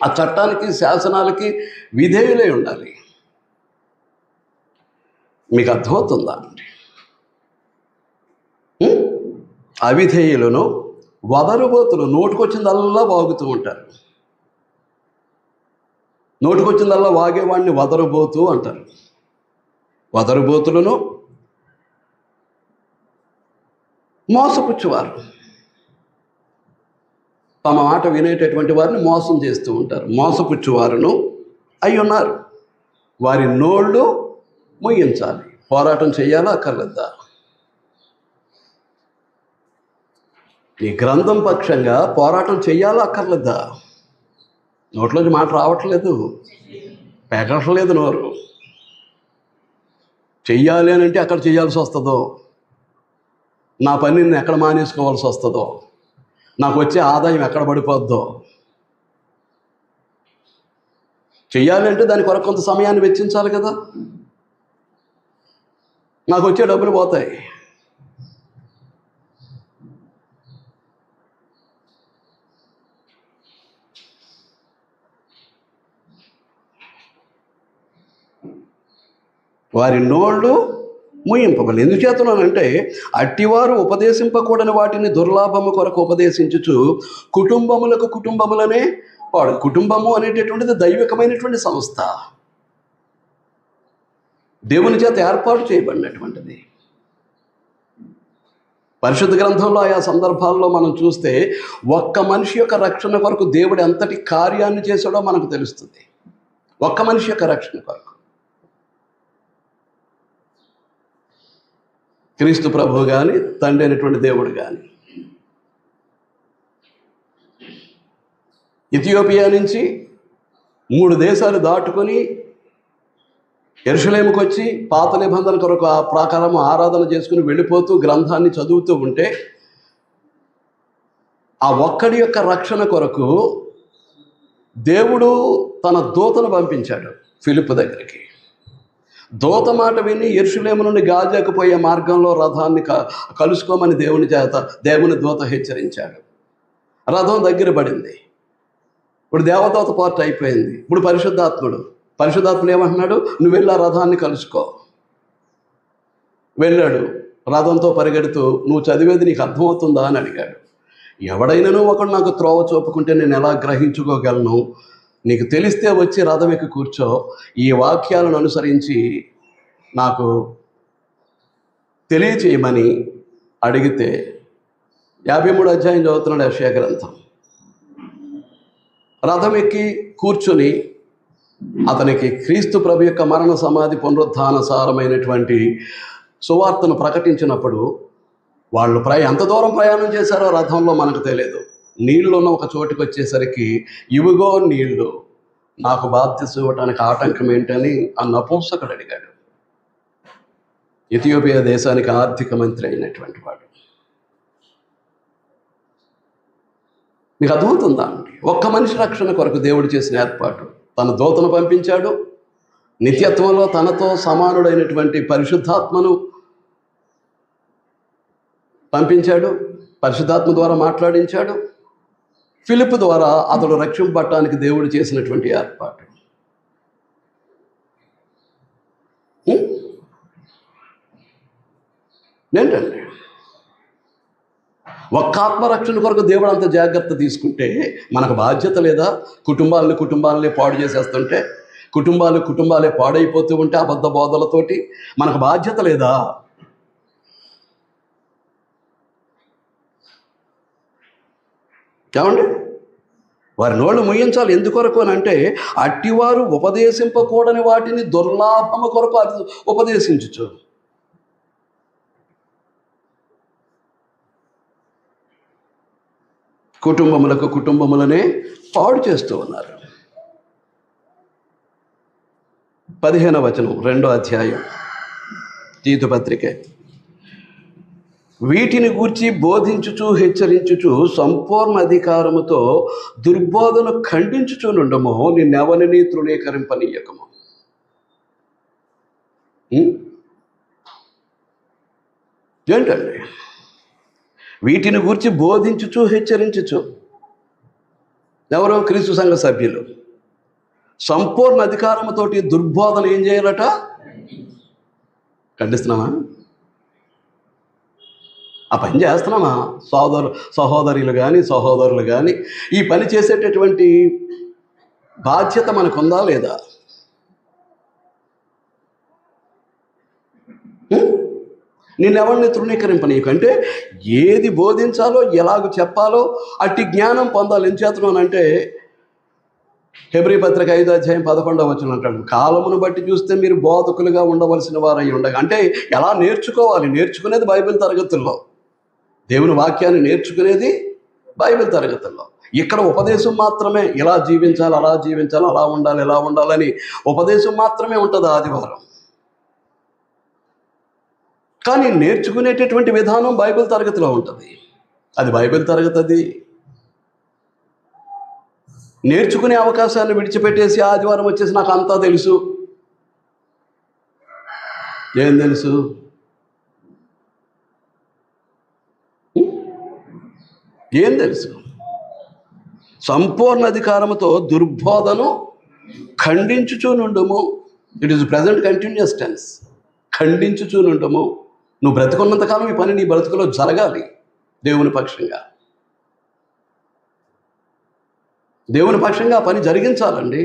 ఆ చట్టానికి శాసనాలకి విధేయులై ఉండాలి. మీకు అర్థమవుతుందా అండి? అవిధేయులను, వదరుబోతులు నోటుకొచ్చిందల్లా వాగుతూ ఉంటారు. నోటుకొచ్చిందల్లా వాగేవాడిని వదరుబోతు అంటారు. వదరుబోతులను, మోసపుచ్చువారు, తమ మాట వినేటటువంటి వారిని మోసం చేస్తూ ఉంటారు. మోసపుచ్చువారును అయి ఉన్నారు. వారి నోళ్ళు ముయ్యించాలి. పోరాటం చేయాలా అక్కర్లేదా? ఈ గ్రంథం పక్షంగా పోరాటం చెయ్యాలా అక్కర్లేదా? నోట్లోంచి మాట రావట్లేదు, పెగట్లేదు నోరు. చెయ్యాలి అని అంటే ఎక్కడ చేయాల్సి వస్తుందో, నా పని నేను ఎక్కడ మానేసుకోవాల్సి వస్తుందో, నాకు వచ్చే ఆదాయం ఎక్కడ పడిపోద్దో. చెయ్యాలి అంటే దాని కొరకు కొంత సమయాన్ని వెచ్చించాలి కదా. నాకు వచ్చే డబ్బులు పోతాయి. వారి నోళ్ళు ముయింపబడి. ఎందుచేతనంటే అట్టివారు ఉపదేశింపకూడని వాటిని దుర్లాభము కొరకు ఉపదేశించుచు కుటుంబములనే వాడు. కుటుంబము అనేటటువంటిది దైవికమైనటువంటి సంస్థ, దేవుని చేత ఏర్పాటు చేయబడినటువంటిది. పరిశుద్ధ గ్రంథంలో ఆయా సందర్భాల్లో మనం చూస్తే ఒక్క మనిషి యొక్క రక్షణ కొరకు దేవుడు ఎంతటి కార్యాన్ని చేశాడో మనకు తెలుస్తుంది. ఒక్క మనిషి యొక్క రక్షణ కొరకు క్రీస్తు ప్రభువు కానీ, తండ్రి అయినటువంటి దేవుడు కానీ, ఇథియోపియా నుంచి 3 దేశాలు దాటుకొని యెరూషలేముకు వచ్చి పాత నిబంధన కొరకు ఆ ప్రకారం ఆరాధన చేసుకుని వెళ్ళిపోతూ గ్రంథాన్ని చదువుతూ ఉంటే, ఆ ఒక్కడి యొక్క రక్షణ కొరకు దేవుడు తన దూతను పంపించాడు ఫిలిప్పు దగ్గరికి. దూత మాట విని యెరూషలేము నుండి గాజాకు పోయే మార్గంలో రథాన్ని కలుసుకోమని దేవుని దూత హెచ్చరించాడు. రథం దగ్గర పడింది. ఇప్పుడు దేవదూత పార్ట్ అయిపోయింది. ఇప్పుడు పరిశుద్ధాత్ముడు ఏమంటున్నాడు? నువ్వు వెళ్ళి ఆ రథాన్ని కలుసుకో. వెళ్ళాడు. రథంతో పరిగెడుతూ, నువ్వు చదివేది నీకు అర్థమవుతుందా అని అడిగాడు. ఎవడైనాను ఒకడు నాకు త్రోవ చూపుకుంటే నేను ఎలా గ్రహించుకోగలను? నీకు తెలిస్తే వచ్చి రథం ఎక్కి కూర్చో, ఈ వాక్యాలను అనుసరించి నాకు తెలియచేయమని అడిగితే 53 అధ్యాయం చదువుతున్నాడు యెషయా గ్రంథం. రథం ఎక్కి కూర్చొని అతనికి క్రీస్తు ప్రభు యొక్క మరణ సమాధి పునరుత్థాన సారమైనటువంటి సువార్తను ప్రకటించినప్పుడు వాళ్ళు ఎంత దూరం ప్రయాణం చేశారో రథంలో మనకు తెలియదు. నీళ్లు ఉన్న ఒక చోటుకు వచ్చేసరికి, ఇవిగో నీళ్లు, నాకు బాప్తిసం ఇవ్వటానికి ఆటంకం ఏంటని ఆ నపుంసకుడు అడిగాడు. ఇథియోపియా దేశానికి ఆర్థిక మంత్రి అయినటువంటి వాడు. మీకు అర్థమవుతుందా అండి? ఒక్క మనిషి రక్షణ కొరకు దేవుడు చేసిన ఏర్పాటు. తన దూతను పంపించాడు. నిత్యత్వంలో తనతో సమానుడైనటువంటి పరిశుద్ధాత్మను పంపించాడు. పరిశుద్ధాత్మ ద్వారా మాట్లాడించాడు. ఫిలిప్పు ద్వారా అతడు రక్షింపబడటానికి దేవుడు చేసినటువంటి ఏర్పాటు. ఏంటండి? ఒక్క ఆత్మరక్షణ కొరకు దేవుడు అంత జాగ్రత్త తీసుకుంటే మనకు బాధ్యత లేదా? కుటుంబాలని పాడు చేసేస్తుంటే, కుటుంబాలే పాడైపోతూ ఉంటే అబద్ధ బోధలతోటి మనకు బాధ్యత లేదా? ఏమండి? వారి నోళ్ళు ముయ్యించాలి. ఎందుకొరకు అని అంటే, అట్టివారు ఉపదేశింపకూడని వాటిని దుర్లాభము కొరకు అది ఉపదేశించు. కుటుంబములనే పాడు చేస్తూ ఉన్నారు. 15వ వచనం 2వ అధ్యాయం తీతు పత్రిక. వీటిని గూర్చి బోధించుచు హెచ్చరించుచు సంపూర్ణ అధికారముతో దుర్బోధను ఖండించుచు నుండము, నిన్నెవరిని తృణీకరింపనీయకము. ఏంటండి? వీటిని గూర్చి బోధించుచు హెచ్చరించుచు. ఎవరో క్రీస్తు సంఘ సభ్యులు సంపూర్ణ అధికారముతోటి దుర్బోధన ఏం చేయాలట? ఖండిస్తున్నామా? ఆ పని చేస్తున్నామా? సహోదరులు కానీ ఈ పని చేసేటటువంటి బాధ్యత మనకుందా లేదా? నిన్నెవరిని తృణీకరింపనీయకు అంటే, ఏది బోధించాలో ఎలాగ చెప్పాలో అట్టి జ్ఞానం పొందాలి. ఏం చేస్తున్నానంటే, హెబ్రీ పత్రిక 5వ అధ్యాయం 11వ వచనం అంటాడు, కాలమును బట్టి చూస్తే మీరు బోధకులుగా ఉండవలసిన వారై ఉండగా. అంటే ఎలా నేర్చుకోవాలి? నేర్చుకునేది బైబిల్ తరగతుల్లో. దేవుని వాక్యాన్ని నేర్చుకునేది బైబిల్ తరగతుల్లో. ఇక్కడ ఉపదేశం మాత్రమే, ఇలా జీవించాలి, అలా జీవించాలి, అలా ఉండాలి, ఎలా ఉండాలని ఉపదేశం మాత్రమే ఉంటుంది ఆదివారం. కానీ నేర్చుకునేటటువంటి విధానం బైబిల్ తరగతిలో ఉంటుంది. అది బైబిల్ తరగతి. అది నేర్చుకునే అవకాశాన్ని విడిచిపెట్టేసి ఆదివారం వచ్చేసి నాకు అంతా తెలుసు. ఏం తెలుసు? ఏం తెలుసు? సంపూర్ణ అధికారముతో దుర్బోధను ఖండించుచూ నుండుము. It is present continuous tense. ఖండించుచూ నుండుము. నువ్వు బ్రతుకున్నంతకాలం ఈ పని నీ బ్రతుకులో జరగాలి. దేవుని పక్షంగా ఆ పని జరిగించాలండి.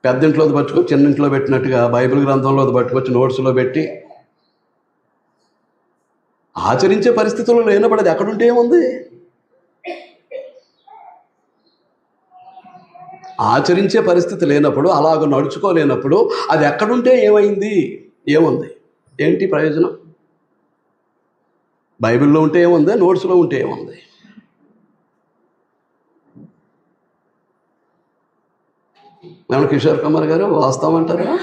పెద్దింట్లోది పట్టుకొచ్చి చిన్నింట్లో పెట్టినట్టుగా బైబిల్ గ్రంథంలో పట్టుకొచ్చి నోట్స్లో పెట్టి ఆచరించే పరిస్థితుల్లో లేనప్పుడు ఎక్కడుంటే ఏముంది? ఆచరించే పరిస్థితి లేనప్పుడు, అలాగ నడుచుకోలేనప్పుడు అది ఎక్కడుంటే ఏముంది? ఏంటి ప్రయోజనం? బైబిల్లో ఉంటే ఏముంది? నోట్స్లో ఉంటే ఏముంది? ఏమన్నా కిషోర్ కుమార్ గారు వాస్తవం అంటారా?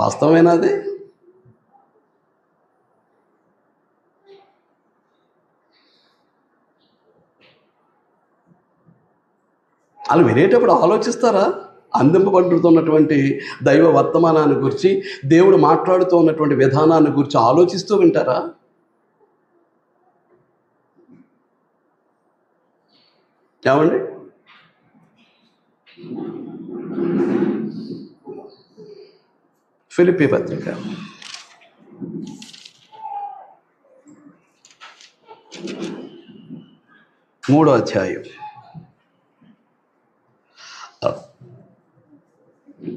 వాస్తవమేనా అది? వాళ్ళు వినేటప్పుడు ఆలోచిస్తారా? అందింపబడుతున్నటువంటి దైవ వర్తమానాన్ని గురించి, దేవుడు మాట్లాడుతూ ఉన్నటువంటి విధానాన్ని గురించి ఆలోచిస్తూ వింటారా? ఏమండి? ఫిలిప్పీ పత్రిక 3వ అధ్యాయం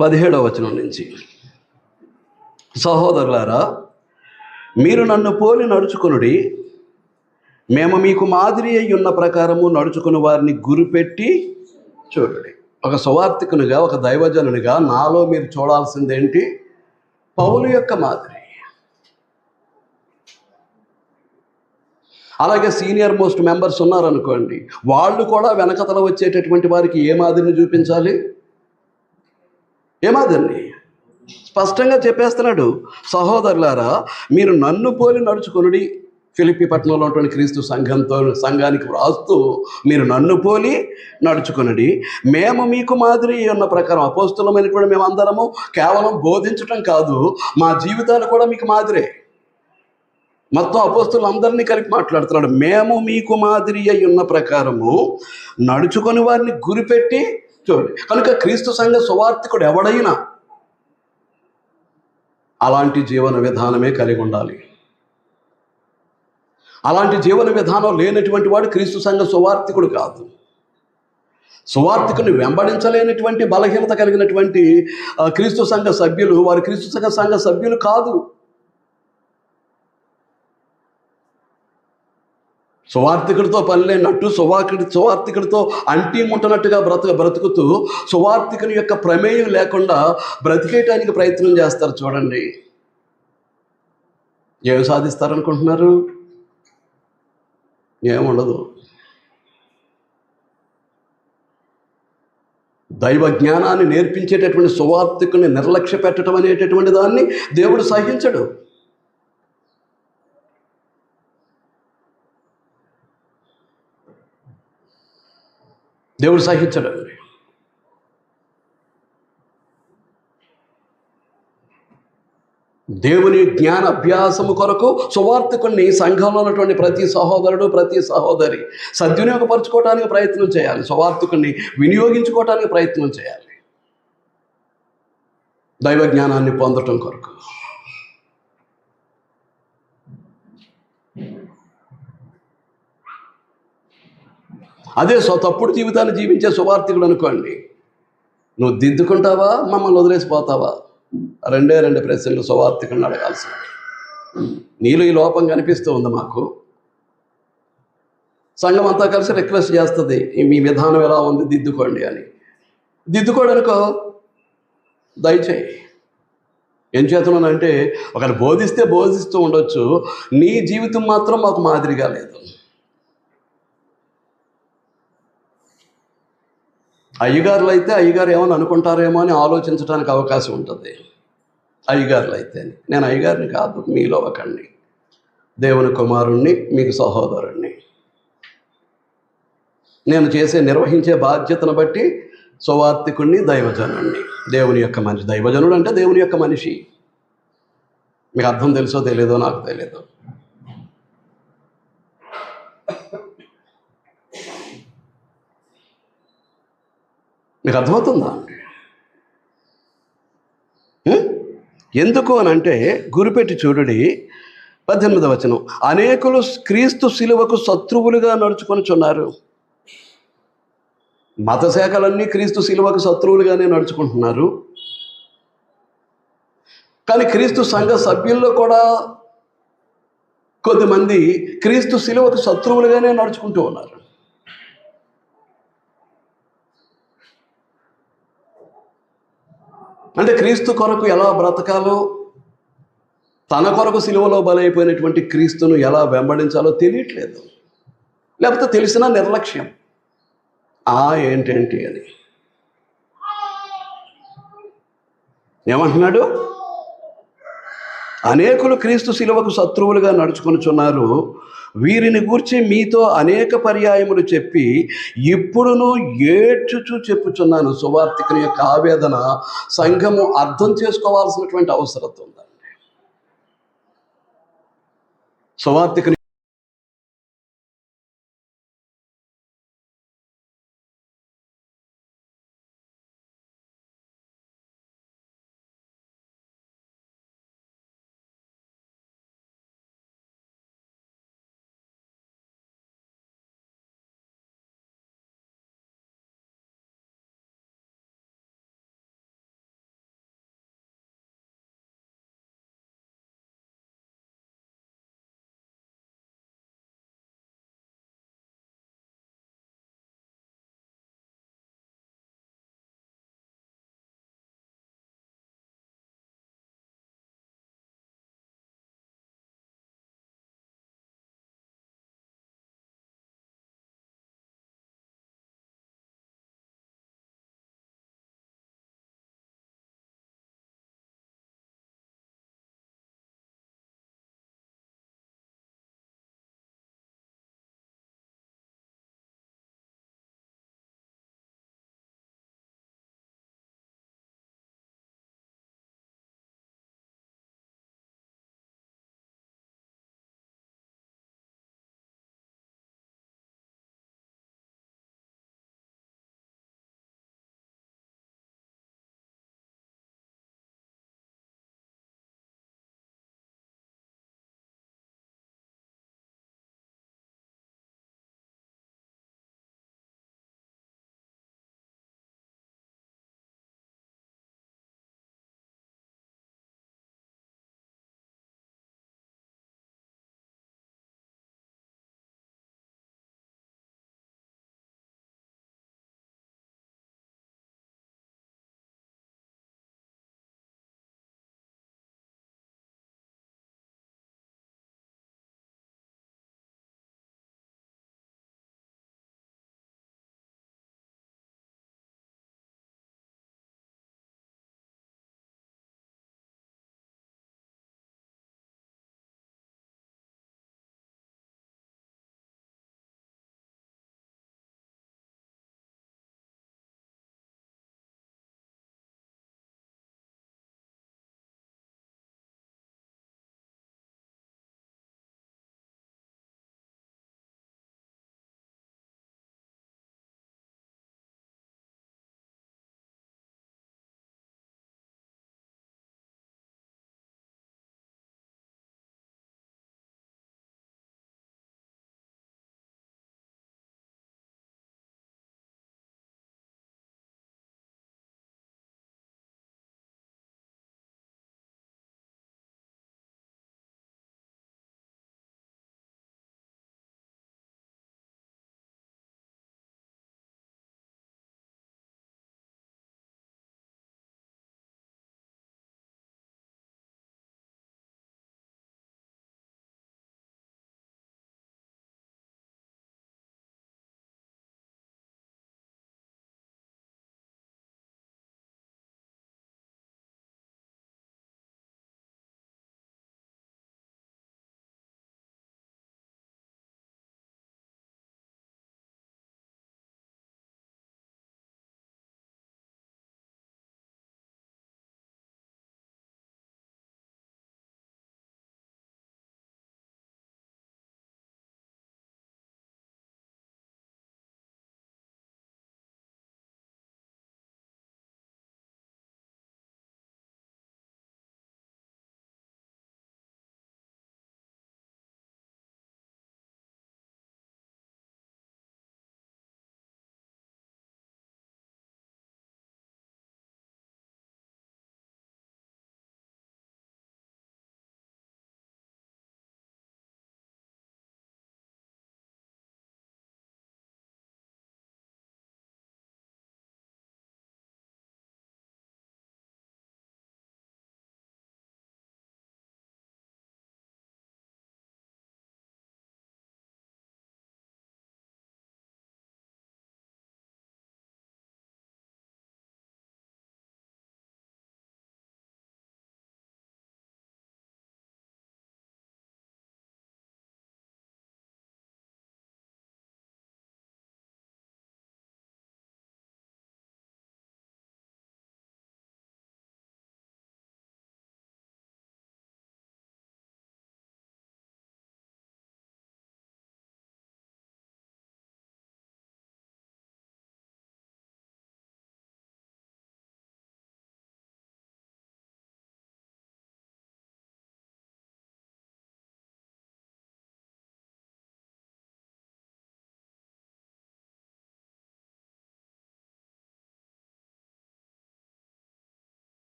17వ వచనం నుంచి, సహోదరులారా, మీరు నన్ను పోలి నడుచుకొనుడి, మేము మీకు మాదిరి అయి ఉన్న ప్రకారము నడుచుకుని వారిని గురిపెట్టి చూడండి. ఒక సువార్తికునిగా, ఒక దైవజనునిగా నాలో మీరు చూడాల్సిందేంటి? పౌలు యొక్క మాదిరి. అలాగే సీనియర్ మోస్ట్ మెంబర్స్ ఉన్నారనుకోండి, వాళ్ళు కూడా వెనకతల వచ్చేటటువంటి వారికి ఏ మాదిరిని చూపించాలి? ఏ మాదిరిని? స్పష్టంగా చెప్పేస్తున్నాడు, సహోదరులారా, మీరు నన్ను పోలి నడుచుకొనుడి. ఫిలిప్పీ పట్టణంలో ఉన్నటువంటి క్రీస్తు సంఘానికి రాస్తూ, మీరు నన్ను పోలి నడుచుకొనుడి, మేము మీకు మాదిరి ఉన్న ప్రకారం. అపోస్తులమైనటువంటి మేమందరము కేవలం బోధించటం కాదు, మా జీవితాలు కూడా మీకు మాదిరే. మొత్తం అపోస్తులు అందరినీ కలిపి మాట్లాడుతున్నాడు. మేము మీకు మాదిరి అయి ఉన్న ప్రకారము నడుచుకొని వారిని గురిపెట్టి చూడండి. కనుక క్రీస్తు సంఘ సువార్తికుడు ఎవడైనా అలాంటి జీవన విధానమే కలిగి ఉండాలి. అలాంటి జీవన విధానం లేనటువంటి వాడు క్రీస్తు సంఘ సువార్తికుడు కాదు. సువార్తికుని వెంబడించలేనటువంటి బలహీనత కలిగినటువంటి క్రీస్తు సంఘ సభ్యులు, వారు క్రీస్తు సంఘ సభ్యులు కాదు. సువార్తికుడితో పని లేనట్టు, సువార్తికుడితో అంటీ ఉంటున్నట్టుగా బ్రతుకుతూ సువార్తికుని యొక్క ప్రమేయం లేకుండా బ్రతికేయటానికి ప్రయత్నం చేస్తారు. చూడండి, ఏమి సాధిస్తారనుకుంటున్నారు? ఏముండదు. దైవ జ్ఞానాన్ని నేర్పించేటటువంటి సువార్తికుని నిర్లక్ష్య పెట్టడం అనేటటువంటి దాన్ని దేవుడు సహించడు. దేవుడు సహించడండి. దేవుని జ్ఞాన అభ్యాసము కొరకు సువార్తికుని సంఘంలో ఉన్నటువంటి ప్రతి సహోదరుడు, ప్రతి సహోదరి సద్వినియోగపరచుకోవడానికి ప్రయత్నం చేయాలి. సువార్తికుని వినియోగించుకోవడానికి ప్రయత్నం చేయాలి, దైవ జ్ఞానాన్ని పొందటం కొరకు. అదే తప్పుడు జీవితాన్ని జీవించే సువార్తికుడు అనుకోండి, నువ్వు దిద్దుకుంటావా, మమ్మల్ని వదిలేసిపోతావా? రెండు ప్రశ్నలు సువార్తికుడిని అడగాల్సి. నీలో ఈ లోపం కనిపిస్తూ ఉంది మాకు, సంఘం అంతా కలిసి రిక్వెస్ట్ చేస్తుంది, మీ విధానం ఎలా ఉంది, దిద్దుకోండి అని. దిద్దుకోవడానికో దయచేయి. ఏం చేస్తున్నానంటే, ఒకరు బోధిస్తూ ఉండొచ్చు, నీ జీవితం మాత్రం మాకు మాదిరిగా లేదు. అయ్యగారులు అయితే అయ్యగారు ఏమని అనుకుంటారేమో అని ఆలోచించడానికి అవకాశం ఉంటుంది. అయ్యగారులు అయితే, నేను అయ్యగారిని కాదు, మీలో ఒకడిని, దేవుని కుమారుణ్ణి, మీకు సహోదరుణ్ణి. నేను నిర్వహించే బాధ్యతను బట్టి సువార్తికుణ్ణి, దైవజనుణ్ణి. దేవుని యొక్క మనిషి. దైవజనుడు అంటే దేవుని యొక్క మనిషి. మీకు అర్థం తెలుసో తెలియదో నాకు తెలియదు. మీకు అర్థమవుతుందా? ఎందుకు అని అంటే, గురిపెట్టి చూడుడి. 18వ వచనం, అనేకులు క్రీస్తు శిలువకు శత్రువులుగా నడుచుకొనిచున్నారు. మత శాఖలన్నీ క్రీస్తు శిలువకు శత్రువులుగానే నడుచుకుంటున్నారు. కానీ క్రీస్తు సంఘ సభ్యుల్లో కూడా కొద్దిమంది క్రీస్తు శిలువకు శత్రువులుగానే నడుచుకుంటూ ఉన్నారు. అంటే క్రీస్తు కొరకు ఎలా బ్రతకాలో, తన కొరకు సిలువలో బలైపోయినటువంటి క్రీస్తును ఎలా వెంబడించాలో తెలియట్లేదు. లేకపోతే తెలిసినా నిర్లక్ష్యం. ఏంటేంటి అని ఏమంటున్నాడు? అనేకులు క్రీస్తు శిలువకు శత్రువులుగా నడుచుకొనుచున్నారు. వీరిని గూర్చి మీతో అనేక పర్యాయములు చెప్పి ఇప్పుడును ఏడ్చుచూ చెప్పుచున్నాను. సువార్తికుని యొక్క ఆవేదన సంఘము అర్థం చేసుకోవాల్సినటువంటి అవసరం ఉందండి. సువార్తికుని